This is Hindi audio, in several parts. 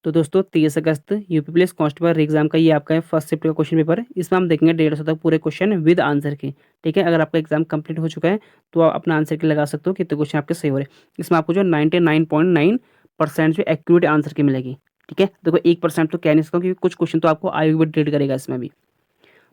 तो दोस्तों 23 अगस्त यूपी पुलिस कांस्टेबल एग्जाम का ये आपका है फर्स्ट शिफ्ट का क्वेश्चन पेपर। इसमें हम देखेंगे 150 तक पूरे क्वेश्चन विद आंसर के। ठीक है, अगर आपका एग्जाम कंप्लीट हो चुका है तो आप अपना आंसर की लगा सकते हो कितने क्वेश्चन आपके सही हो रहे हैं। इसमें आपको जो 99.9% जो एक्यूरेट आंसर की मिलेगी। ठीक है, देखो 1% तो कह नहीं सकता क्योंकि कुछ क्वेश्चन तो आपको आयोग भी ट्रीट करेगा इसमें भी।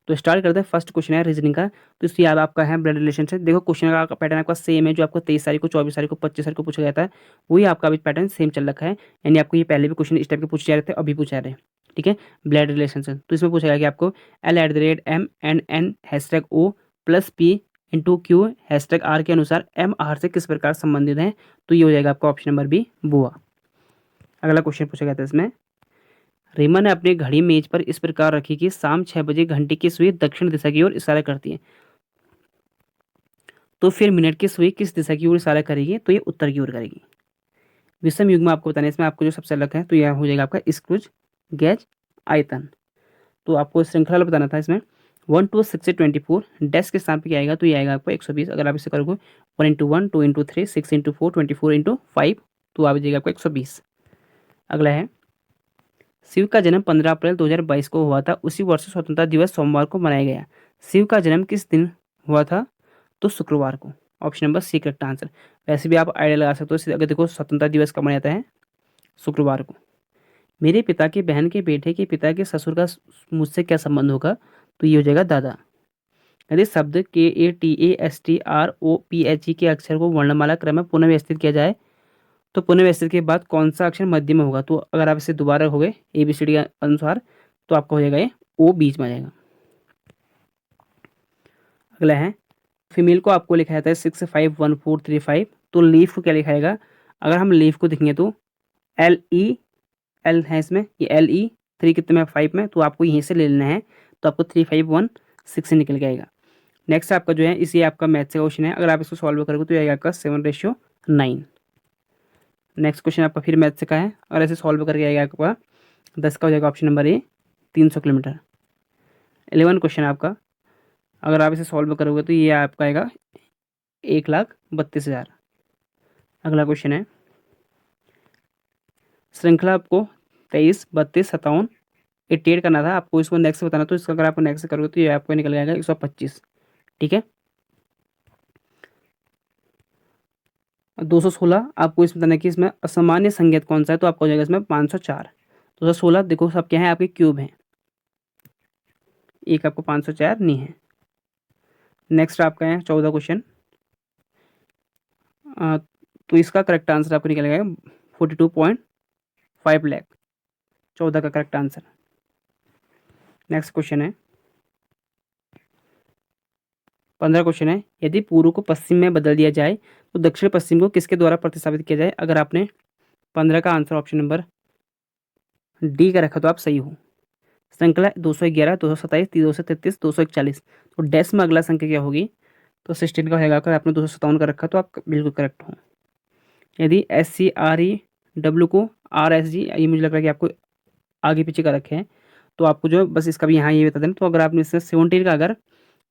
तो स्टार्ट करते हैं। फर्स्ट क्वेश्चन है रीजनिंग का। तो इससे याद आपका है ब्लड रिलेशन से। देखो क्वेश्चन का पैटर्न आपका सेम है जो आपको 23 तारीख को, 24 तारीख को, 25 तारीख को पूछा गया था। वही आपका भी पैटर्न सेम चल रखा है। यानी आपको ये पहले भी क्वेश्चन इस टाइप के पूछे जा रहे थे, अभी पूछा रहे हैं। ठीक है, ब्लड रिलेशन से तो इसमें पूछा गया कि आपको L@M_N_N_O+P/Q/R के अनुसार M R से किस प्रकार संबंधित है। तो ये हो जाएगा आपका ऑप्शन नंबर बी, बुआ। अगला क्वेश्चन पूछा गया था इसमें, रीमा ने अपनी घड़ी मेज पर इस प्रकार रखी कि शाम 6 बजे घंटी की सुई दक्षिण दिशा की ओर इशारा करती है। तो फिर मिनट की सुई किस दिशा की ओर इशारा करेगी। तो ये उत्तर की ओर करेगी। विषम युग्म आपको बताना है। इसमें आपको जो सबसे अलग है तो यह हो जाएगा आपका स्क्रूज गेज आयतन। तो आपको श्रृंखला बताना था इसमें 1 2 6 24 डैश के स्थान पे क्या आएगा। तो ये आएगा आपको 120। अगर आप इसे करोगे 1 × 1 2 × 3 6 × 4 24 × 5 तो आ जाएगा आपको 120। अगला है, शिव का जन्म 15 अप्रैल 2022 को हुआ था। उसी वर्ष स्वतंत्रता दिवस सोमवार को मनाया गया। शिव का जन्म किस दिन हुआ था। तो शुक्रवार को। Option number C correct answer. वैसे भी आप आइडिया लगा सकते हो। अगर देखो स्वतंत्रता दिवस कब मनाया जाता है, शुक्रवार को। मेरे पिता की बहन के बेटे के पिता के ससुर का मुझसे क्या संबंध होगा। तो ये हो जाएगा दादा। यदि शब्द KATASTROPHE के अक्षर को वर्णमाला क्रम में पुनः व्यवस्थित किया जाए तो पुनः व्यवस्थित के बाद कौन सा अक्षर मध्य में होगा। तो अगर आप इसे दोबारा हो गए ABCD के अनुसार तो आपका हो जाएगा ये O बीच में आ जाएगा। अगला है, फीमेल को आपको लिखा जाता है 651435। तो लीफ को क्या लिखा जाएगा। अगर हम लीफ को देखेंगे तो LEL है इसमें, ये LE 3 कितने में 5 में, तो आपको यहीं से ले लेना है। तो आपको 3516 से निकल के आएगा। नेक्स्ट आपका जो है इसी आपका मैथ से क्वेश्चन है। अगर आप इसको सॉल्व करोगे तो ये आएगा आपका 7:9। नेक्स्ट क्वेश्चन आपका फिर मैथ से का है और ऐसे सॉल्व करके आएगा आपका 10 का हो जाएगा option number A 300 kilometre. 11 question आपका, अगर आप इसे सॉल्व करोगे तो ये आपका आएगा 1,32,000। अगला क्वेश्चन है, श्रृंखला आपको 23 32 57 88 करना था। आपको इसको नेक्स्ट बताना। तो इसका अगर आप नेक्स्ट करोगे तो ये आपको निकल जाएगा 125। ठीक है, 216 आपको इसमें बताना है कि इसमें असामान्य संकेत कौन सा है। तो आपको हो जाएगा इसमें 504। 216 देखो सब क्या है आपके क्यूब हैं, एक आपको 504 नहीं है। नेक्स्ट आपका है 14 क्वेश्चन। तो इसका करेक्ट आंसर आपको निकलेगा 42.5 लाख। 14 का करेक्ट आंसर। नेक्स्ट क्वेश्चन है 15 क्वेश्चन है, यदि पूर्व को पश्चिम में बदल दिया जाए तो दक्षिण पश्चिम को किसके द्वारा प्रतिस्थापित किया जाए। अगर आपने 15 का आंसर ऑप्शन नंबर डी का रखा तो आप सही हो। श्रृंखला 211 227 333 241। तो डैश में अगला संख्या क्या होगी। तो 16 का होगा। अगर आपने 257 का रखा तो आप बिल्कुल करेक्ट हो। यदि SCREW को RSG, ये मुझे लग रहा है कि आपको आगे पीछे का रखे हैं तो आपको जो बस इसका भी यहाँ ये बता देना। तो अगर आपने इसमें 17 का अगर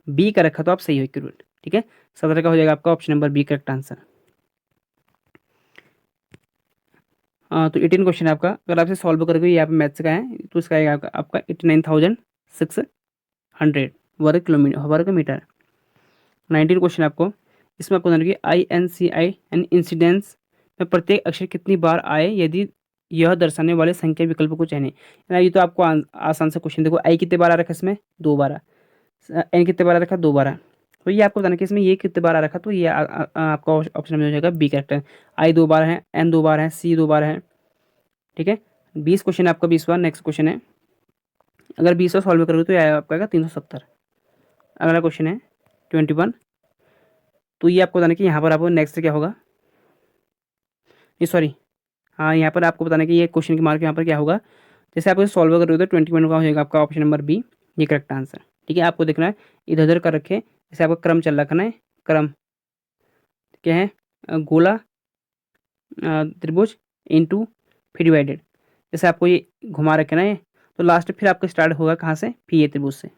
बी का रखा तो आप सही हो एक्यूरेट। ठीक है, 17 का हो जाएगा आपका option number B correct answer. तो 18 क्वेश्चन है आपका, अगर आप इसे सॉल्व करोगे यहाँ पे मैथ्स का है तो इसका आएगा आपका 89,600 वर्ग मीटर। 19 क्वेश्चन आपको, इसमें आपको बताना कि INCI इंसिडेंस में प्रत्येक अक्षर कितनी बार आए यदि यह दर्शाने वाले संख्या विकल्प को चुने। ये तो आपको आसान सा क्वेश्चन। देखो आई कितने बार आ रखा है इसमें 2 बार, एन कितने बार आ रखा 2 बार। तो ये आपको बताना कि इसमें ये कितने बार आ रखा। तो ये आपका ऑप्शन में हो जाएगा बी करेक्ट है। आई 2 बार है, एन 2 बार है, सी 2 बार है। ठीक है, 20 क्वेश्चन है आपका 20 बार। नेक्स्ट क्वेश्चन है, अगर 20 सॉल्व करोगे तो ये आपका आएगा 370। अगला क्वेश्चन है 21। तो ये आपको बताना कि यहाँ पर आपको नेक्स्ट क्या होगा, ये सॉरी, हाँ यहाँ पर आपको बताना कि ये क्वेश्चन की मार्क यहाँ पर क्या होगा। जैसे आप इसे सॉल्व करोगे तो 21 का हो जाएगा आपका ऑप्शन नंबर बी, ये करेक्ट आंसर। ठीक है, आपको देखना है इधर उधर कर रखे, जैसे आपका क्रम चल रखा है। क्रम क्या है, गोला त्रिभुज इंटू फिर डिवाइडेड। जैसे आपको ये घुमा रखे ना ये, तो लास्ट फिर आपका स्टार्ट होगा कहाँ से, फिर ये त्रिभुज से।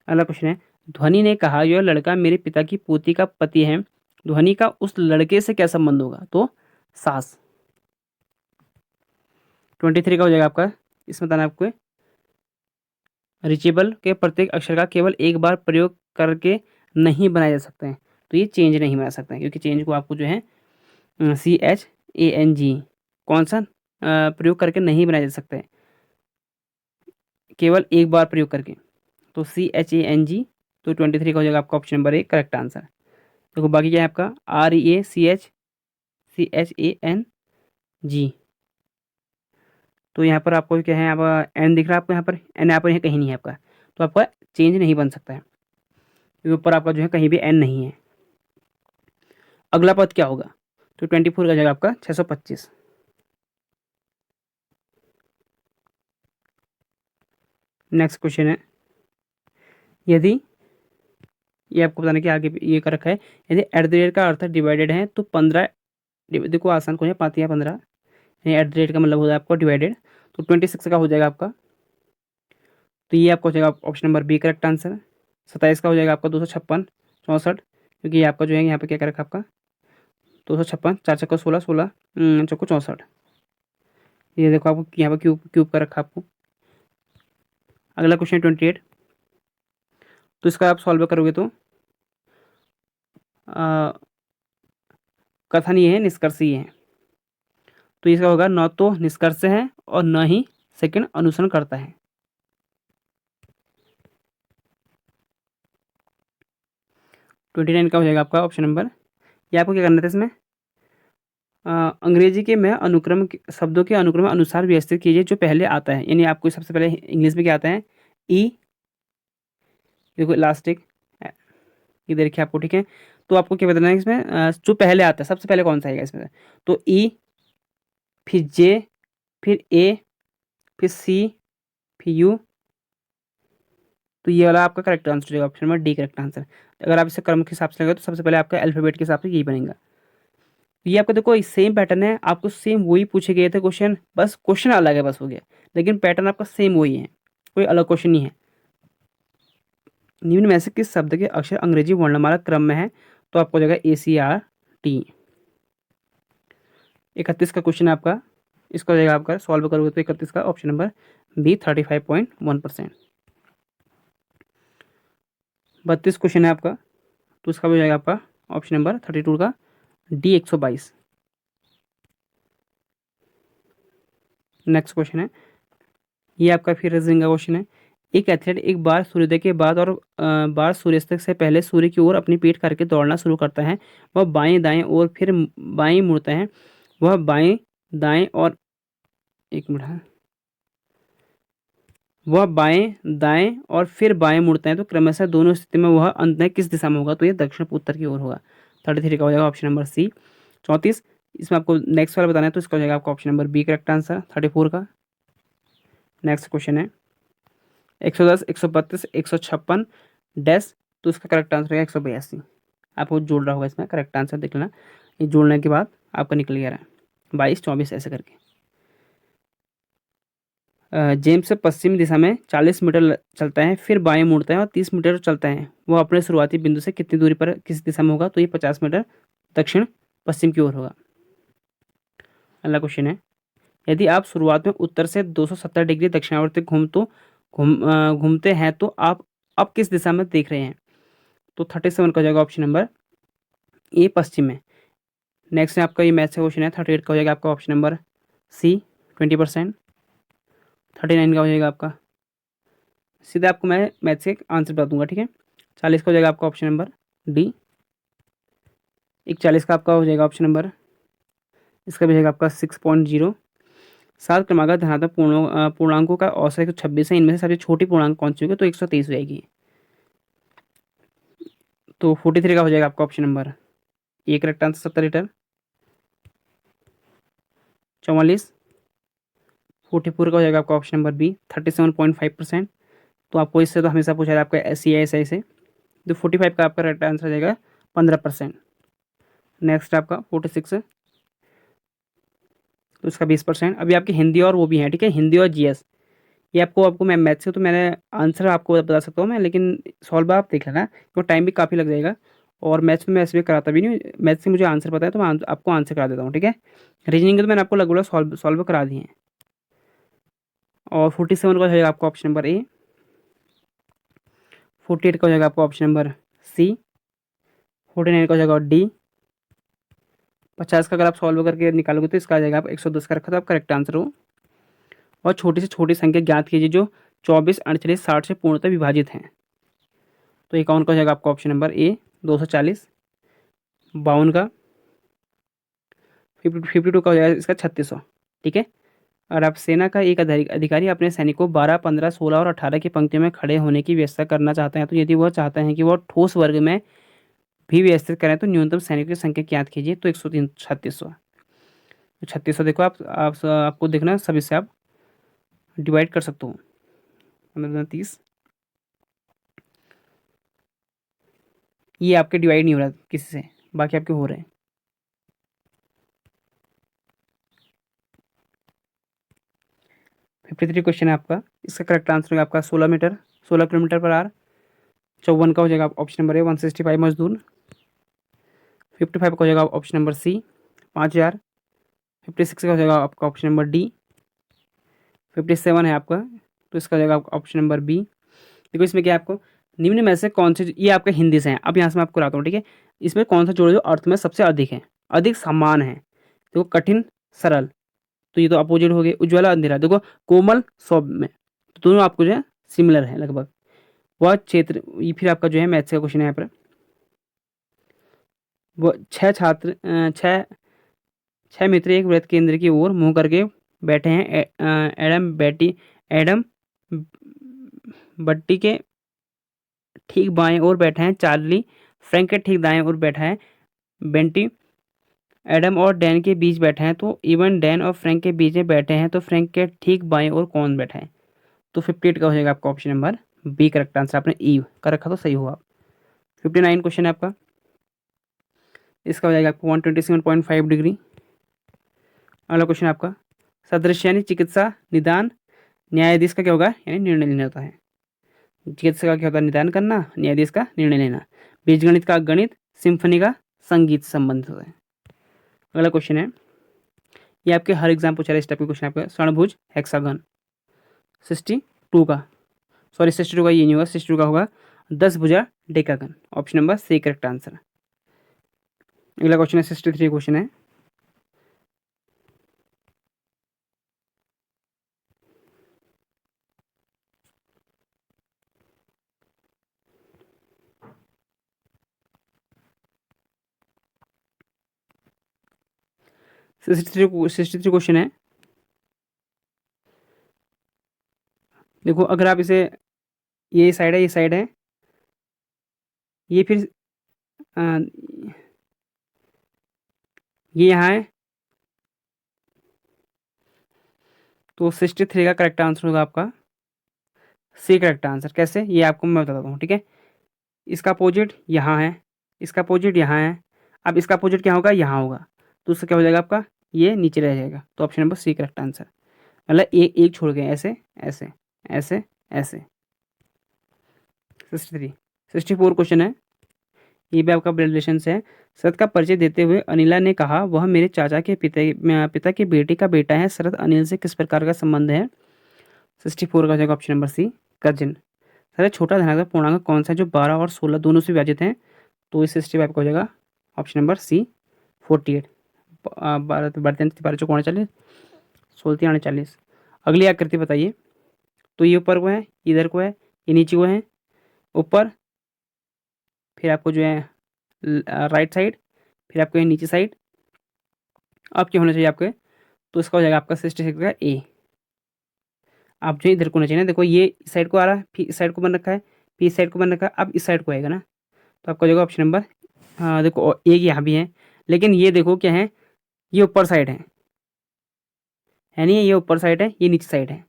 अगला क्वेश्चन है, ध्वनि ने कहा यह लड़का मेरे पिता की पोती का पति है। ध्वनि का उस लड़के से क्या संबंध होगा। तो सास। 23 का हो जाएगा आपका, इसमें बताना आपको रीचेबल के प्रत्येक अक्षर का केवल एक बार प्रयोग करके नहीं बनाए जा सकते हैं। तो ये चेंज नहीं बना सकते हैं, क्योंकि चेंज को आपको जो है CHANG कौन सा प्रयोग करके नहीं बनाया जा सकता है, केवल एक बार प्रयोग करके। तो CHANG, तो 23 का हो जाएगा आपका option number A correct answer. देखो बाकी क्या है आपका REACHCHANG। तो यहाँ पर आपको क्या है, आप एन दिख रहा है आपको, यहाँ पर एन यहाँ पर यहाँ कहीं नहीं है आपका, तो आपका चेंज नहीं बन सकता है, क्योंकि ऊपर आपका जो है कहीं भी एन नहीं है। अगला पद क्या होगा, तो 24 का जाएगा आपका 625। नेक्स्ट क्वेश्चन है, यदि ये आपको बताना कि आगे ये कर रखा है, यदि एट द रेट का अर्थ डिवाइडेड है तो 15, देखो आसान क्वेश्चन, 5 या 15, यानी एट द रेट का मतलब होता है आपको डिवाइडेड, तो 26 का हो जाएगा आपका। तो ये आपका हो जाएगा option number B correct answer. 27 का हो जाएगा आपका 256 64, क्योंकि ये आपका जो है यहाँ पे क्या कर रखा है आपका 256, 4 चक्को 16, 16 चौको 64। ये देखो आपको यहाँ पर क्यूब क्यूब कर रखा है आपको। अगला क्वेश्चन 28, तो इसका आप सॉल्व करोगे तो कथन ये है, निष्कर्ष ये है। तो इसका होगा न तो निष्कर्ष है और न ही सेकंड अनुसरण करता है। ट्वेंटी 29 का हो जाएगा आपका ऑप्शन नंबर, ये आपको क्या करना था इसमें, अंग्रेजी के में अनुक्रम शब्दों के अनुक्रम अनुसार व्यवस्थित कीजिए जो पहले आता है। यानी आपको सबसे पहले इंग्लिश में क्या आता है, ई, देखो इलास्टिक, ये देखिए आपको, ठीक है। तो आपको क्या बताना है इसमें, जो पहले आता है सबसे पहले कौन सा आएगा इसमें, तो ई, फिर जे, फिर ए, फिर सी, फिर यू। तो ये वाला आपका करेक्ट आंसर हो जाएगा, option number D correct answer. अगर आप इसे क्रम के हिसाब से लगे तो सबसे पहले आपका अल्फाबेट के हिसाब से यही बनेगा। ये आपका देखो सेम पैटर्न है, आपको सेम वही पूछे गए थे क्वेश्चन, बस क्वेश्चन अलग है, बस हो गया, लेकिन पैटर्न आपका सेम वही है, कोई अलग क्वेश्चन नहीं है। निम्न में से किस शब्द के अक्षर अंग्रेजी वर्णमाला क्रम में है, तो आपको हो जाएगा ACRT। 31 का क्वेश्चन है आपका, इसका हो जाएगा आपका सॉल्व करोगे तो 31 का ऑप्शन नंबर बी 35.1%। 32 क्वेश्चन है आपका, तो इसका भी हो जाएगा आपका ऑप्शन नंबर 32 का D 122। नेक्स्ट क्वेश्चन है, ये आपका फिर रीजनिंग का क्वेश्चन है। एक एथलीट एक बार सूर्योदय के बाद और बार सूर्यास्त से पहले सूर्य की ओर अपनी पीठ करके दौड़ना शुरू करता है। वह बाएं दाएं और फिर बाएं मुड़ता है। वह बाएं दाएं और एक मिनट, हाँ, वह बाएं दाएं और फिर बाएं मुड़ता है, तो क्रमशः दोनों स्थिति में वह अंत में किस दिशा में होगा, तो ये दक्षिण उत्तर की ओर होगा। 33 का हो जाएगा ऑप्शन नंबर सी। 34, इसमें आपको नेक्स्ट वाला बताना है, तो इसका हो जाएगा आपका option number B correct answer 34 का। नेक्स्ट क्वेश्चन है 110, 132, 156 डैश, तो इसका करेक्ट आंसर है 182। आपको जोड़ रहा होगा, इसमें करेक्ट आंसर देख लेना, ये जोड़ने के बाद आपका निकल गया रहा 22, 24 ऐसे करके। जेम्स पश्चिम दिशा में 40 मीटर चलता है, फिर बाएं मुड़ता है और 30 मीटर चलता है। वह अपने शुरुआती बिंदु से कितनी दूरी पर किस दिशा में होगा, तो ये 50 मीटर दक्षिण पश्चिम की ओर होगा। अगला क्वेश्चन है, यदि आप शुरुआत में उत्तर से 270 डिग्री दक्षिणावर्त घूमते हैं तो आप अब किस दिशा में देख रहे हैं, तो 37 का हो जाएगा ऑप्शन नंबर ए पश्चिम में। नेक्स्ट है आपका ये मैथ्स का क्वेश्चन है, 38 का हो जाएगा आपका ऑप्शन नंबर सी 20%। 39 का हो जाएगा आपका, सीधा आपको मैं मैथ्स के आंसर बता दूंगा, ठीक है। 40 का हो जाएगा आपका ऑप्शन नंबर डी। 41 का आपका हो जाएगा ऑप्शन नंबर, इसका भी जाएगा आपका 6.0। 7 क्रमागत धनात्मक पूर्णांकों का औसत 126 है, इनमें से सबसे छोटी पूर्णांक कौन सी होगी, तो 123 हो जाएगी। तो 43 का हो जाएगा आपका option number A correct answer 70 litre. 44, 44 का हो जाएगा आपका ऑप्शन नंबर बी 37.5%। तो आपको इससे तो हमेशा पूछा जाए आपका SCI से, तो 45 का आपका करेक्ट आंसर हो जाएगा 15%। नेक्स्ट आपका 46, तो इसका 20%। अभी आपकी हिंदी और वो भी है, ठीक है, हिंदी और GS, ये आपको मैं मैथ से तो मैंने आंसर आपको बता सकता हूँ मैं, लेकिन सॉल्व आप देख लेना, तो टाइम भी काफ़ी लग जाएगा। और मैथ्स में मैं ऐसे भी कराता भी नहीं, मैथ्स से मुझे आंसर पता है तो मैं आपको आंसर करा देता हूँ, ठीक है। रीजनिंग के तो मैंने आपको लगभग सॉल्व करा दिए हैं। और 47 का हो जाएगा आपका ऑप्शन नंबर ए। 48 का हो जाएगा आपका ऑप्शन नंबर सी। 49 का हो जाएगा डी। 50 का अगर आप सॉल्व करके निकालोगे तो इसका आ जाएगा आप 110 का रखा, तो आप करेक्ट आंसर हो। और छोटी से छोटी संख्या ज्ञात कीजिए जो 24, 48, 60 से पूर्णतः विभाजित हैं। तो 51 का हो जाएगा आपका ऑप्शन नंबर ए 240। 52 का 52 का हो जाएगा इसका 3600। ठीक है। और आप सेना का एक अधिकारी अपने सैनिकों 12, 15, 16 और 18 की पंक्तियों में खड़े होने की व्यवस्था करना चाहते हैं, तो यदि वह चाहते हैं कि वह ठोस वर्ग में भी व्यवस्थित करें तो न्यूनतम सैनिकों की संख्या ज्ञात कीजिए। तो 103 3600। तो 3600 देखो आपको देखना सब इससे आप डिवाइड कर सकते हो। 15 30 ये आपके डिवाइड नहीं हो रहा किसी से, बाकी आपके हो रहे हैं। फिफ्टी थ्री क्वेश्चन है आपका, इसका करेक्ट आंसर होगा आपका 16 किलोमीटर पर आवर। 54 का हो जाएगा ऑप्शन नंबर ए 165 मजदूर। 55 का हो जाएगा ऑप्शन नंबर सी 5000। 56 का हो जाएगा आपका ऑप्शन नंबर डी। 57 है आपका, तो इसका हो जाएगा ऑप्शन नंबर बी। देखो इसमें क्या है आपको, निम्न में से कौन से, ये आपका हिंदी से है, अब यहाँ से मैं आपको बताता हूँ। ठीक है। इसमें कौन सा जोड़ जो अर्थ में सबसे अधिक है, अधिक समान है। देखो कठिन सरल, तो ये तो अपोजिट हो गए। उज्ज्वला अंधेरा, देखो कोमल सौम्य, तो दोनों आपको जो है सिमिलर है लगभग। वह क्षेत्र, ये फिर आपका जो है मैथ्स का क्वेश्चन है यहाँ पर। वो छह मित्र एक वृत्त केंद्र की ओर मुंह करके बैठे हैं। एडम बट्टी के ठीक बाएं ओर बैठा है चार्ली। फ्रैंक के ठीक दाएं ओर बैठा है बेंटी। एडम और डैन के बीच बैठे हैं, तो इवन डैन और फ्रैंक के बीच में बैठे हैं, तो फ्रैंक के ठीक बाएं ओर कौन बैठा है। तो 58 का हो जाएगा आपका option number B correct answer. आपने ई का रखा तो सही हुआ। 59 क्वेश्चन है आपका, इसका हो जाएगा आपको 127.5 डिग्री। अगला क्वेश्चन आपका, सदृश यानी चिकित्सा निदान न्यायाधीश का क्या होगा, यानी निर्णय लेना होता है। चिकित्सा का क्या होता है, निदान करना, न्यायाधीश का निर्णय लेना। बीजगणित का गणित, सिम्फनी का संगीत से संबंधित होता है। अगला क्वेश्चन है, ये आपके हर एग्जाम पूछा रहा है इस टाइप के क्वेश्चन आपका। स्वर्णभुज हेक्सागन 62 का, सॉरी 62 का ये नहीं होगा, 62 का होगा 10 भुजा decagon. Option number C correct answer. अगला क्वेश्चन है 63 क्वेश्चन है, सिक्सटी थ्री क्वेश्चन है। देखो अगर आप इसे, ये साइड है, ये साइड है, ये फिर आ, ये यहाँ है, तो 63 का करेक्ट आंसर होगा आपका सी करेक्ट आंसर। कैसे, ये आपको मैं बताता हूँ। ठीक है। इसका अपोजिट यहाँ है, इसका अपोजिट यहाँ है। अब इसका अपोजिट क्या होगा, यहाँ होगा, तो उससे क्या हो जाएगा आपका, ये नीचे रह जाएगा। तो option number C correct answer. मतलब एक छोड़ गए, ऐसे ऐसे ऐसे ऐसे। 63 64 क्वेश्चन है, ये भी आपका ब्लड रिलेशन से है। शरद का परिचय देते हुए अनिला ने कहा, वह मेरे चाचा के पिता की बेटी का बेटा है। शरद अनिल से किस प्रकार का संबंध है। 64 का हो जाएगा ऑप्शन नंबर सी कजिन। सबसे छोटा धनात्मक पूर्णांक कौन सा है जो 12 और 16 दोनों से विभाजित हैं। तो इस 65 का हो जाएगा ऑप्शन नंबर सी 48। 12 चौक 39, 16 39। अगली आकृति बताइए। तो ये ऊपर को है, इधर को है, ये नीचे को है, ऊपर, फिर आपको जो है राइट साइड, फिर आपको ये नीचे साइड। अब क्या होना चाहिए आपके, तो इसका हो जाएगा आपका 66 का ए। आप जो इधर को होना चाहिए ना, देखो ये इस साइड को आ रहा है, फिर इस साइड को बन रखा है, फिर इस साइड को बन रखा है, अब इस साइड को आएगा ना, तो आपका हो जाएगा ऑप्शन नंबर, हाँ देखो एक यहाँ भी है, लेकिन ये देखो क्या है, ये ऊपर साइड है नहीं, ये ऊपर साइड है, ये नीचे साइड है,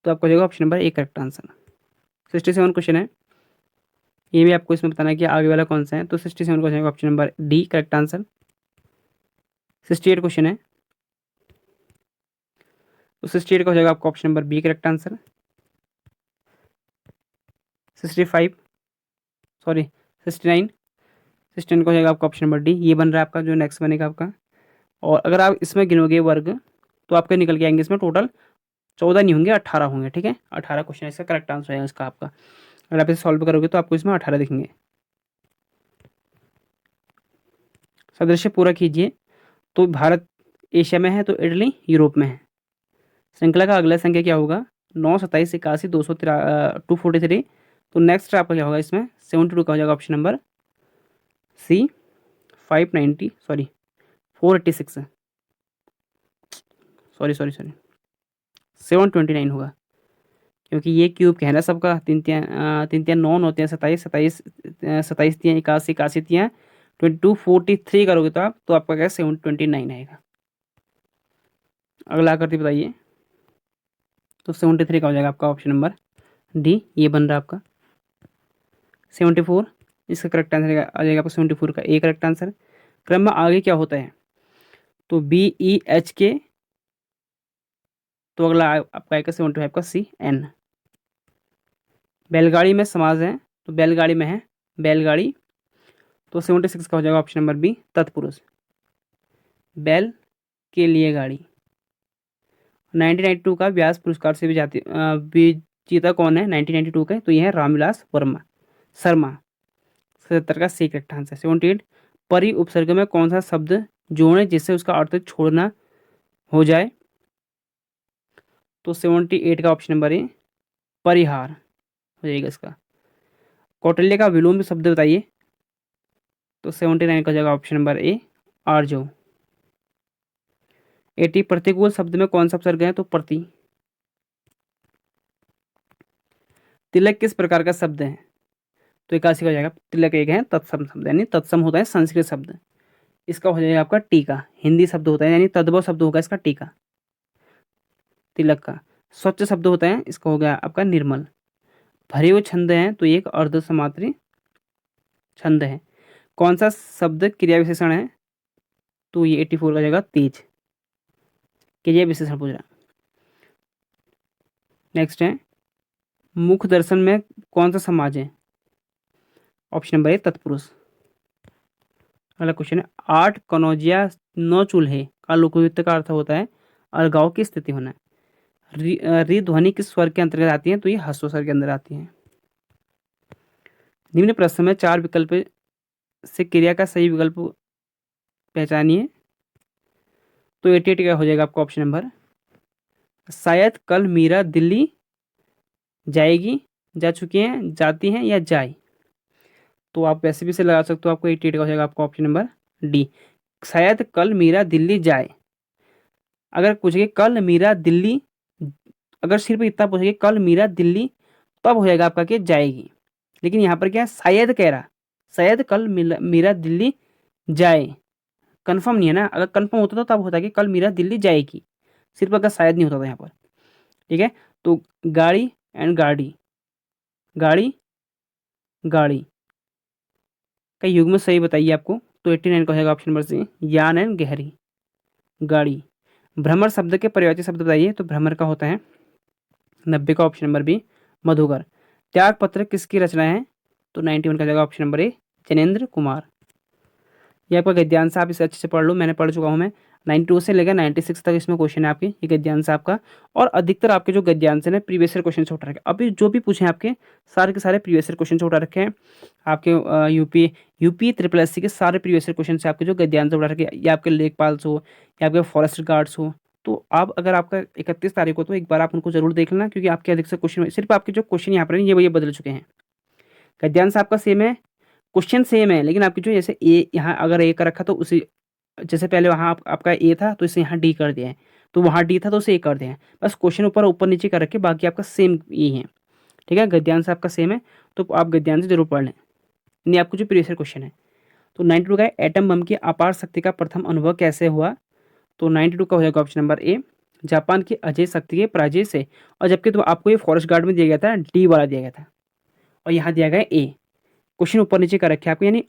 तो आपको हो जाएगा option number A correct answer. 67 question है, ये भी आपको इसमें बताना है कि आगे वाला कौन सा है। तो 67 का हो जाएगा option number D correct answer. 68 question है, तो 68 का हो जाएगा आपका option number B correct answer. 65, sorry 69, 69 का हो जाएगा आपका ऑप्शन नंबर डी। ये बन रहा है आपका जो नेक्स्ट बनेगा आपका। और अगर आप इसमें गिनोगे वर्ग, तो आपके निकल के आएंगे इसमें टोटल 14 नहीं होंगे, 18 होंगे। ठीक है, 18 क्वेश्चन इसका करेक्ट आंसर है इसका आपका। अगर आप इसे सॉल्व करोगे तो आपको इसमें 18 दिखेंगे। सदृश्य पूरा कीजिए। तो भारत एशिया में है, तो इटली यूरोप में है। श्रृंखला का अगला संख्या क्या होगा? 9, 27, 81, 243। तो नेक्स्ट आपका क्या होगा इसमें? 72 का हो जाएगा option number C. 590 sorry 486 sorry sorry sorry 729 होगा, क्योंकि ये क्यूब कहना सबका। तीन तिया 9, 9 तिया 27, 27 27 तिया 81, 81 तिया 2243 करोगे तो आप, तो आपका क्या 729 आएगा। अगला आकृति बताइए। तो 73 का हो जाएगा आपका ऑप्शन नंबर डी, ये बन रहा है आपका। 74 इसका करेक्ट आंसर आ जाएगा आपका। 74 का ए करेक्ट आंसर। क्रम में आगे क्या होता है? तो BEHK, तो अगला आपका आएगा 75 का CN। बैलगाड़ी में समास है, तो बैलगाड़ी में है बैलगाड़ी, तो 76 का हो जाएगा ऑप्शन नंबर बी, तत्पुरुष। बैल के लिए गाड़ी। 1992 का व्यास पुरस्कार से विजेता कौन है 1992 के? तो ये है रामविलास शर्मा। 77 का सी करेक्ट आंसर। 78 परि उपसर्ग में कौन सा शब्द जोड़ें जिससे उसका अर्थ छोड़ना हो जाए? तो 78 का ऑप्शन नंबर ए, परिहार हो जाएगा इसका। कौटिल्य का विलोम शब्द बताइए। तो 79 का हो जाएगा ऑप्शन नंबर ए, आर्जव। 80 प्रतिकूल शब्द में कौन सा उपसर्ग है? तो प्रति। तिलक किस प्रकार का शब्द है? तो 81 का हो जाएगा तिलक एक है तत्सम शब्द, यानी तत्सम होता है संस्कृत शब्द। इसका हो जाएगा आपका टीका, हिंदी शब्द होता है, यानी तद्भव शब्द होगा इसका टीका। तिलक का स्वच्छ शब्द होता है, इसका हो गया आपका निर्मल। भरे हुए छंद हैं, तो ये एक अर्ध समात्री छंद है। कौन सा शब्द क्रिया विशेषण है? तो ये 84 का जाएगा तेज, क्रिया विशेषण पूछ रहा। नेक्स्ट है मुख दर्शन में कौन सा समाज है? ऑप्शन नंबर ए, तत्पुरुष। अगला क्वेश्चन है 8 कनौजिया 9 चूल्हे का लोकवृत्त का अर्थ होता है अलगाव की स्थिति होना। री ध्वनि किस स्वर के अंतर्गत आती है? तो ये ह्रस्व स्वर के अंदर आती है। निम्न प्रश्न में 4 विकल्प से क्रिया का सही विकल्प पहचानिए। तो 88 का हो जाएगा आपका ऑप्शन नंबर। शायद कल मीरा दिल्ली जाएगी, जा चुकी हैं, जाती हैं, या जाए। तो आप वैसे भी से लगा सकते हो, आपको 88 का हो जाएगा आपका ऑप्शन नंबर डी, शायद कल मीरा दिल्ली जाए। अगर पूछेंगे कल मीरा दिल्ली, अगर सिर्फ इतना पूछेंगे कल मीरा दिल्ली, तब हो जाएगा आपका कि जाएगी। लेकिन यहाँ पर क्या है, शायद कह रहा, शायद कल मीरा दिल्ली जाए, कंफर्म नहीं है ना। अगर कंफर्म होता तो तब होता कि कल मीरा दिल्ली जाएगी, सिर्फ अगर शायद नहीं होता था यहाँ पर। ठीक है, तो गाड़ी एंड गाड़ी, गाड़ी गाड़ी का युग्म सही बताइए आपको। तो 89 का हो जाएगा ऑप्शन नंबर सी, यान एंड गहरी, गाड़ी। भ्रमर शब्द के पर्यायवाची शब्द बताइए। तो भ्रमर का होता है 90 का ऑप्शन नंबर बी, मधुकर। त्याग पत्र किसकी रचना है? तो 91 का जाएगा option number A, Jainendra Kumar. ये आपका गद्यांश, आप इसे अच्छे से पढ़ लो, मैंने पढ़ चुका हूँ मैं। 92 से लेकर 96 तक इसमें क्वेश्चन है आपके, ये गद्यांश आपका। और अधिकतर आपके जो गद्यांश है प्रीवियस ईयर क्वेश्चन से उठा रखे, अभी जो भी पूछे आपके सारे के सारे प्रीवियस ईयर क्वेश्चन से उठा रखे हैं आपके। यूपी ट्रिपल एस सी के सारे प्रीवियस ईयर क्वेश्चन से आपके जो गद्यांश उठा रखे, या आपके लेखपाल्स हो या आपके फॉरेस्ट गार्ड्स हो। तो आप अगर आपका 31 तारीख को, तो एक बार आप उनको जरूर देख लेना, क्योंकि आपके अधिक से क्वेश्चन, सिर्फ आपके जो क्वेश्चन यहाँ पर ये बदल चुके हैं। गद्यांश आपका सेम है, क्वेश्चन सेम है, लेकिन आपकी जो जैसे ए यहाँ अगर ए का रखा, तो उसी जैसे पहले वहाँ आपका ए था तो इसे यहाँ डी कर दिया है, तो वहाँ डी था तो उसे ए कर दिया है। बस क्वेश्चन ऊपर ऊपर नीचे कर रखे, बाकी आपका सेम ये है। ठीक है, गद्यांश आपका सेम है, तो आप गद्यांश जरूर पढ़ लें, नहीं आपको जो प्रीवियस क्वेश्चन है। तो 92 का एटम बम की अपार शक्ति का प्रथम अनुभव कैसे हुआ? तो 92 का हो जाएगा ऑप्शन नंबर ए, जापान की अजय शक्ति के पराजय से। और जबकि तो आपको ये फॉरेस्ट गार्ड में दिया गया था, डी वाला दिया गया था, और यहाँ दिया गया ए। क्वेश्चन ऊपर नीचे कर रखे आपको, यानी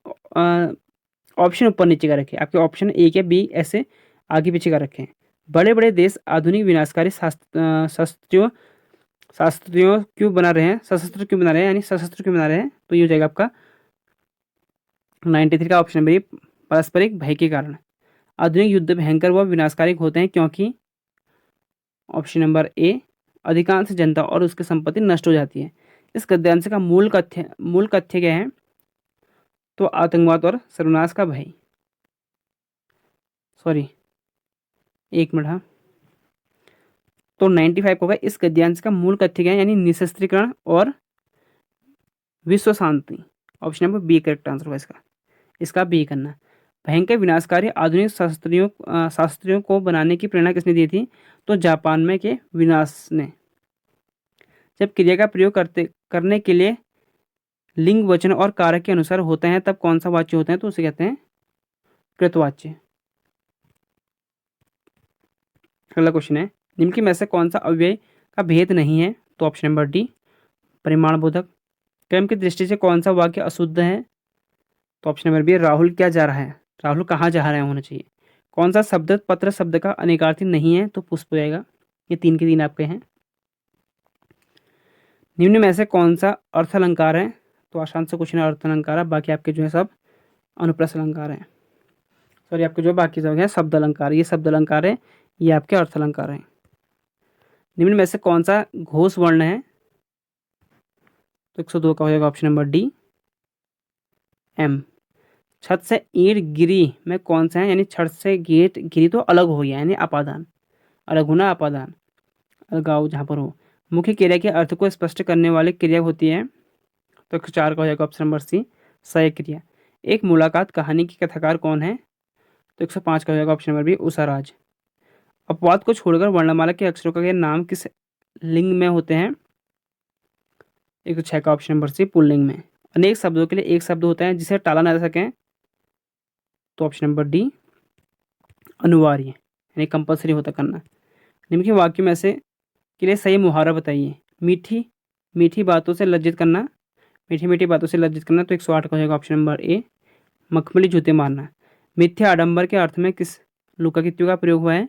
ऑप्शन ऊपर नीचे कर रखे आपके, ऑप्शन ए के बी ऐसे आगे पीछे कर रखे हैं। बड़े बड़े देश आधुनिक विनाशकारी शास्त्रियों क्यों बना रहे हैं, सशस्त्र क्यों बना रहे हैं, यानी सशस्त्र क्यों बना रहे हैं? तो ये हो जाएगा आपका 93 का ऑप्शन नंबर ए, पारस्परिक भय के कारण। आधुनिक युद्ध भयंकर व विनाशकारी होते हैं क्योंकि, ऑप्शन नंबर ए, अधिकांश जनता और उसकी संपत्ति नष्ट हो जाती है। इस गद्यांश का मूल कथ्य क्या है? तो आतंकवाद और सर्वनाश का भय। सॉरी, एक मिनट। हाँ, तो 95 होगा। इस गद्यांश का मूल कथ्य क्या है? यानी निशस्त्रीकरण और विश्व शांति। Option number B correct answer होगा इसका। इसका बी करना। भयंकर विनाशकारी आधुनिक शास्त्रियों को बनाने की प्रेरणा किसने दी थी? तो जापान में के विनाश ने। जब क्रिया का प्रयोग करने के लिए लिंग, वचन और कारक के अनुसार होते हैं तब कौन सा वाच्य होते हैं? तो उसे कहते हैं कृतवाच्य। अगला क्वेश्चन है, निम्न में से कौन सा अव्यय का भेद नहीं है? तो ऑप्शन नंबर डी परिमाण बोधक। क्रम की दृष्टि से कौन सा वाक्य अशुद्ध है? तो ऑप्शन नंबर बी राहुल क्या जा रहा है, राहुल कहाँ जा रहा है होना चाहिए। कौन सा शब्द पत्र शब्द का अनेकार्थी नहीं है? तो पुष्प हो जाएगा। ये 3 के 3 आपके हैं। निम्न में से कौन सा अर्थ अलंकार है? तो आसान से क्वेश्चन है अर्थ अलंकार है, बाकी आपके जो है सब अनुप्रास अलंकार है। सॉरी, आपके जो बाकी सब है शब्द अलंकार, ये शब्द अलंकार है, ये आपके अर्थ अलंकार है। निम्न में से कौन सा घोष वर्ण है? तो 102 का हो जाएगा ऑप्शन नंबर डी एम। छत से ईंट गिरी में कौन सा है? यानी छत से गेट गिरी तो अलग हो गया, यानी अपादान, अलग होना अपादान, अलगाव जहाँ पर हो। मुख्य क्रिया के अर्थ को स्पष्ट करने वाली क्रिया होती है। तो 104 का हो जाएगा ऑप्शन नंबर सी सहायक क्रिया। एक मुलाकात कहानी की कथाकार कौन है? तो 105 का हो जाएगा ऑप्शन नंबर बी उषाराज। अपवाद को छोड़कर वर्णमाला के अक्षरों का नाम किस लिंग में होते हैं? 106 का ऑप्शन नंबर सी पुल्लिंग में। अनेक शब्दों के लिए एक शब्द होता है जिसे टाला ना जा सके। तो ऑप्शन नंबर डी अनिवार्य, यानी कंपलसरी होता करना। निम्न के वाक्य में से के लिए सही मुहावरा बताइए। मीठी मीठी बातों से लज्जित करना, मीठी मीठी बातों से लज्जित करना। तो 108 का हो जाएगा ऑप्शन नंबर ए मखमली जूते मारना। मिथ्या आडंबर के अर्थ में किस लोकाकृतियों का प्रयोग हुआ है?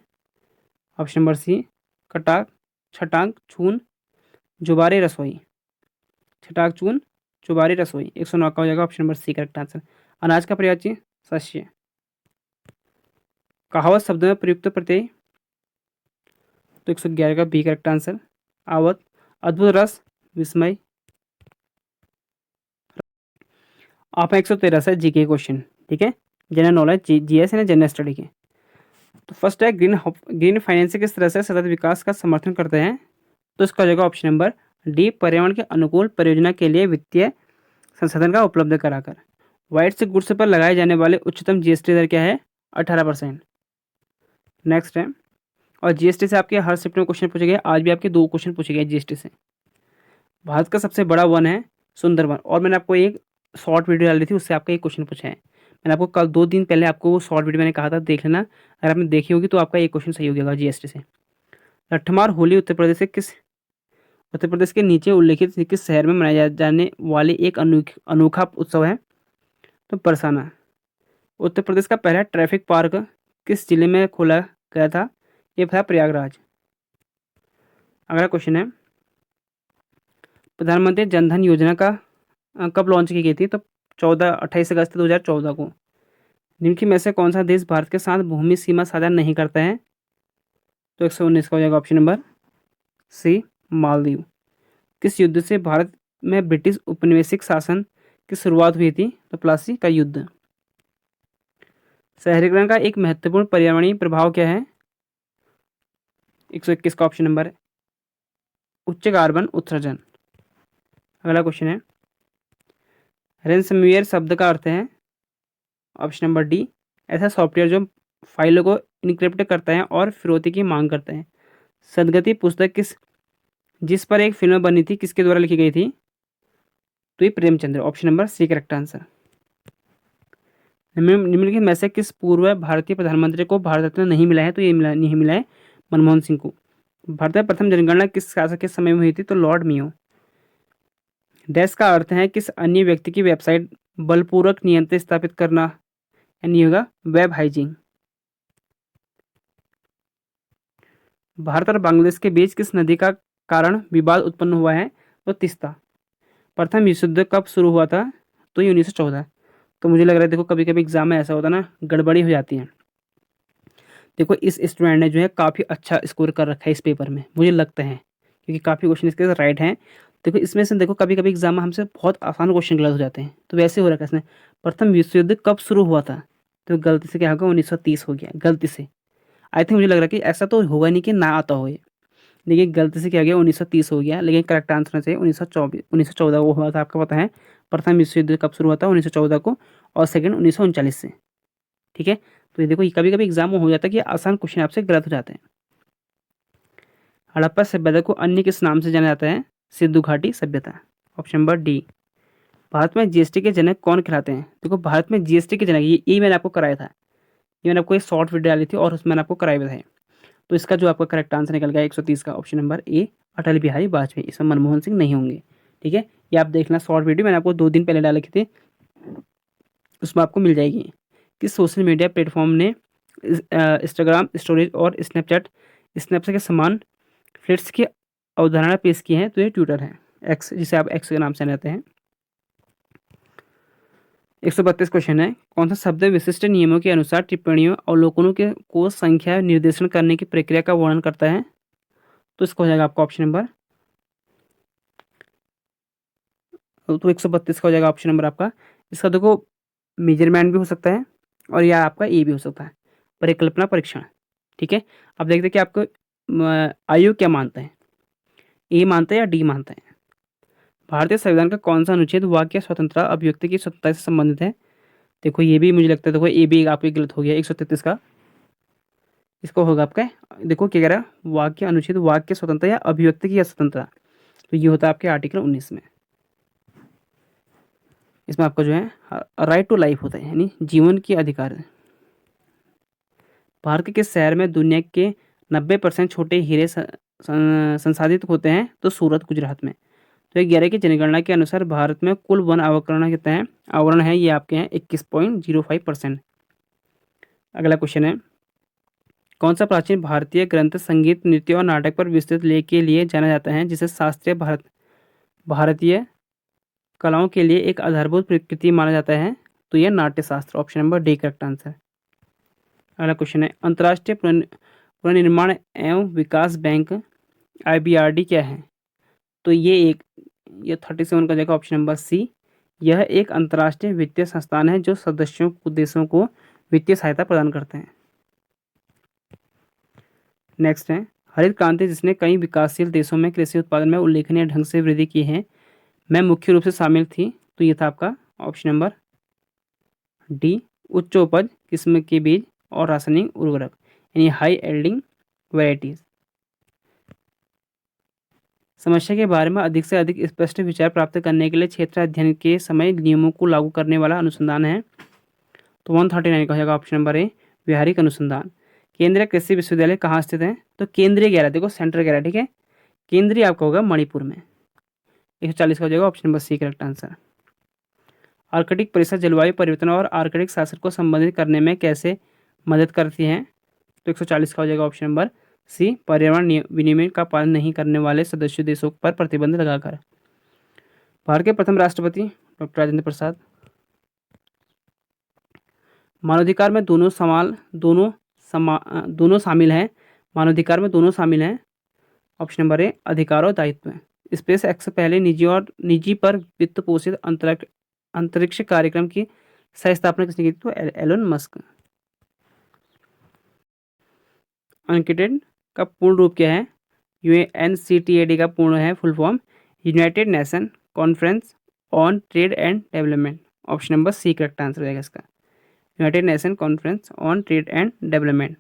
ऑप्शन नंबर सी कटाक छटाक छून जुबारे रसोई। छटाक चून चुबारी रसोई। 109 का हो जाएगा option number C correct answer. अनाज का पर्यायवाची शस्य। कहावत शब्द में प्रयुक्त प्रत्यय। तो 111 का बी करेक्ट आंसर आवत। अद्भुत रस विस्मय। आप 113 से जीके क्वेश्चन, ठीक है, जनरल नॉलेज जीएस है, जनरल स्टडी के। तो फर्स्ट है ग्रीन फाइनेंस किस तरह से सतत विकास का समर्थन करते हैं? तो इसका हो जाएगा ऑप्शन नंबर डी पर्यावरण के अनुकूल परियोजना के लिए वित्तीय संसाधन का उपलब्ध कराकर। व्हाइट से गुड्स पर लगाए जाने वाले उच्चतम जीएसटी दर क्या है? 18%। नेक्स्ट है, और जीएसटी से आपके हर शिफ्ट में क्वेश्चन पूछे गए, आज भी आपके 2 क्वेश्चन पूछे गए जीएसटी से। भारत का सबसे बड़ा वन है सुंदरवन, और मैंने आपको एक शॉर्ट वीडियो डाली थी, उससे आपका एक क्वेश्चन पूछा है। मैंने आपको कल 2 दिन पहले आपको वो शॉर्ट वीडियो मैंने कहा था देख लेना, अगर आपने देखी होगी तो आपका एक क्वेश्चन सही हो गया जीएसटी से। लट्ठमार होली उत्तर प्रदेश के नीचे उल्लेखित किस शहर में मनाया जाने वाले एक अनोखा उत्सव है? तो बरसाना। उत्तर प्रदेश का पहला ट्रैफिक पार्क किस जिले में खोला गया था? ये था प्रयागराज। अगला क्वेश्चन है, प्रधानमंत्री जनधन योजना का कब लॉन्च की गई थी? तो 28 अगस्त 2014 को। निम्न में से कौन सा देश भारत के साथ भूमि सीमा साझा नहीं करता है? तो 119 का हो जाएगा ऑप्शन नंबर सी मालदीव। किस युद्ध से भारत में ब्रिटिश उपनिवेशिक शासन की शुरुआत हुई थी? तो प्लासी का युद्ध। शहरीकरण का एक महत्वपूर्ण पर्यावरणीय प्रभाव क्या है? 121 का ऑप्शन नंबर उच्च कार्बन उत्सर्जन। अगला क्वेश्चन है, रेंसमवेयर शब्द का अर्थ है? ऑप्शन नंबर डी ऐसा सॉफ्टवेयर जो फाइलों को इनक्रिप्ट करता है और फिरौती की मांग करता है। सदगति पुस्तक जिस पर एक फिल्म बनी थी किसके द्वारा लिखी गई थी? तो ये Premchandra. Option number C correct answer. निम्नलिखित में से किस पूर्व भारतीय प्रधानमंत्री को भारत रत्न नहीं मिला है? तो ये नहीं मिला है मनमोहन सिंह को। भारत में प्रथम जनगणना किस शासक के समय में हुई थी? तो लॉर्ड मियो। डैश का अर्थ है किस अन्य व्यक्ति की वेबसाइट बलपूर्वक नियंत्रण स्थापित करना, यानी होगा वेब हाइजिंग। भारत और बांग्लादेश के बीच किस नदी का कारण विवाद उत्पन्न हुआ है? तो तीस्ता। प्रथम विश्व युद्ध कब शुरू हुआ था? तो ये 1914। तो मुझे लग रहा है, देखो कभी कभी एग्जाम में ऐसा होता है ना, गड़बड़ी हो जाती है। देखो इस स्टूडेंट ने जो है काफ़ी अच्छा स्कोर कर रखा है इस पेपर में, मुझे लगता है, क्योंकि काफ़ी क्वेश्चन इसके राइट हैं। देखो इसमें से देखो कभी कभी एग्जाम में हमसे बहुत आसान क्वेश्चन गलत हो जाते हैं, तो वैसे हो रहा है इसमें। प्रथम विश्व युद्ध कब शुरू हुआ था? तो गलती से क्या होगा, 1930 हो गया गलती से। आई थिंक मुझे लग रहा है कि ऐसा तो होगा नहीं कि ना आता हो ये, लेकिन गलती से क्या हो गया 1930 हो गया, लेकिन करेक्ट आंसर चाहिए 1914 को हुआ था। आपको पता है प्रथम विश्व युद्ध कब शुरू हुआ था? 1914 को, और सेकंड 1939 से। ठीक है, तो ये देखो ये कभी कभी एग्जाम में हो जाता है कि आसान क्वेश्चन आपसे गलत हो जाते हैं। हड़प्पा सभ्यता को अन्य किस नाम से जाना जाता है? सिंधु घाटी सभ्यता। Option number D. भारत में जीएसटी के जनक कौन कहलाते हैं? देखो भारत में जीएसटी के जनक, ये मैंने आपको कराया था, ये मैंने आपको एक शॉर्ट वीडियो डाली थी और उसमें मैंने आपको कराए हुए थे। तो इसका जो आपका करेक्ट आंसर निकल गया 130 का, option number A Atal Bihari Vajpayee. इसमें मनमोहन सिंह नहीं होंगे। ठीक है, ये आप देखना शॉर्ट वीडियो मैंने आपको 2 दिन पहले डाले थे, उसमें आपको मिल जाएगी। किस सोशल मीडिया प्लेटफॉर्म ने इंस्टाग्राम स्टोरेज और स्नैपचैट के समान फ्लेट्स की अवधारणा पेश की है? तो ये ट्विटर है, एक्स जिसे आप एक्स के नाम से जानते हैं। 132 क्वेश्चन है, कौन सा शब्द विशिष्ट नियमों के अनुसार टिप्पणियों अवलोकनों के को संख्या निर्देशन करने की प्रक्रिया का वर्णन करता है? तो इसका हो जाएगा आपका ऑप्शन नंबर, तो 132 का हो जाएगा ऑप्शन नंबर आपका। इसका देखो मेजरमेंट भी हो सकता है और या आपका ए भी हो सकता है, परिकल्पना परीक्षण। ठीक है, अब देखते हैं कि आपको आयोग क्या मानता है, ए मानता है या डी मानता है। भारतीय संविधान का कौन सा अनुच्छेद वाक्य स्वतंत्रता अभिव्यक्ति की स्वतंत्रता से संबंधित है? देखो ये भी मुझे लगता है, देखो ये भी आपके गलत हो गया 133 का। इसको होगा आपका, देखो क्या कह रहा है, वाक्य अनुच्छेद वाक्य स्वतंत्रता या अभिव्यक्ति की स्वतंत्रता, तो ये होता है आपके आर्टिकल 19 में। इसमें आपका जो है राइट टू लाइफ होता है, यानी जीवन की अधिकार। भारत के किस शहर में दुनिया के 90% छोटे हीरे संसाधित होते हैं? तो सूरत गुजरात में। तो 11 की जनगणना के अनुसार भारत में कुल वन आवरण कितना है? आवरण है ये आपके हैं 21.05%। अगला क्वेश्चन है, कौन सा प्राचीन भारतीय ग्रंथ संगीत नृत्य और नाटक पर विस्तृत लेख के लिए जाना जाता है, जिसे शास्त्रीय भारतीय कलाओं के लिए एक आधारभूत प्रकृति माना जाता है? तो यह Natyashastra, option number D correct answer. अगला क्वेश्चन है, अंतर्राष्ट्रीय पुनर्निर्माण एवं विकास बैंक IBRD क्या है? तो ये 37 का जगह ऑप्शन नंबर सी। यह एक अंतर्राष्ट्रीय वित्तीय संस्थान है जो सदस्यों देशों को वित्तीय सहायता प्रदान करते हैं। नेक्स्ट है, हरित क्रांति जिसने कई विकासशील देशों में कृषि उत्पादन में उल्लेखनीय ढंग से वृद्धि की है, मैं मुख्य रूप से शामिल थी? तो ये था आपका ऑप्शन नंबर डी, उच्च उपज किस्म के बीज और रासायनिक उर्वरक, यानी हाई एल्डिंग वेराइटीज। समस्या के बारे में अधिक से अधिक स्पष्ट विचार प्राप्त करने के लिए क्षेत्र अध्ययन के समय नियमों को लागू करने वाला अनुसंधान है? तो 139 का हो जाएगा ऑप्शन नंबर ए, व्यावहारिक अनुसंधान। केंद्रीय कृषि विश्वविद्यालय कहाँ स्थित है? तो केंद्रीय कह रहा है, देखो सेंटर कह रहा है। ठीक है, केंद्रीय आपका होगा मणिपुर में। 140 का हो जाएगा option number C correct answer. Arctic परिषद जलवायु परिवर्तन और आर्कटिक शासन को संबोधित करने में कैसे मदद करती है? तो 140 का हो जाएगा ऑप्शन नंबर सी, पर्यावरण विनियमन का पालन नहीं करने वाले सदस्य देशों पर प्रतिबंध लगाकर। भारत के प्रथम राष्ट्रपति डॉक्टर राजेंद्र प्रसाद। मानवाधिकार में दोनों शामिल हैं। मानवाधिकार में दोनों शामिल हैं, ऑप्शन नंबर ए अधिकार और दायित्व। स्पेस एक्स पहले निजी पर वित्त पोषित अंतरिक्ष कार्यक्रम की सह स्थापना किसने की? तो एलोन मस्क। अनक्रेडिटेड का पूर्ण रूप क्या है? UNCTAD का पूर्ण है full form United Nation Conference on Trade and Development. Option number C correct answer हो जाएगा इसका, United Nation Conference on Trade and Development.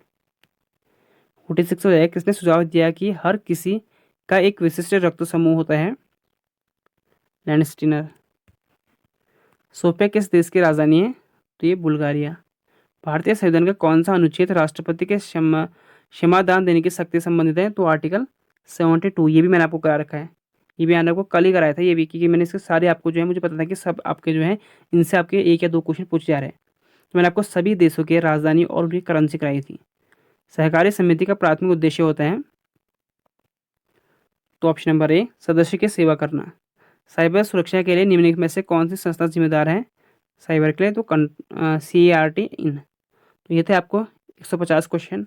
46 हो जाएगा, किसने सुझाव दिया कि हर किसी का एक विशिष्ट रक्त समूह होता है? लैंडस्टीनर। सोफिया किस देश की राजधानी है? तो ये बुल्गारिया। भारतीय संविधान का कौन सा अनुच्छेद राष्ट्रपति के क्षमादान देने की शक्ति संबंधित है? तो आर्टिकल 72। ये भी मैंने आपको करा रखा है, ये भी मैंने आपको कल ही कराया था ये भी, क्योंकि मैंने इसके सारे आपको जो है मुझे पता था कि सब आपके जो है इनसे आपके 1 या 2 क्वेश्चन पूछे जा रहे हैं। तो मैंने आपको सभी देशों के राजधानी और उनकी करेंसी कराई थी। सहकारी समिति का प्राथमिक उद्देश्य होता है? तो ऑप्शन नंबर ए सदस्य की सेवा करना। साइबर सुरक्षा के लिए निम्नलिखित में से कौन सी संस्था जिम्मेदार है साइबर के लिए? तो CART इन। तो ये थे आपको 150 क्वेश्चन।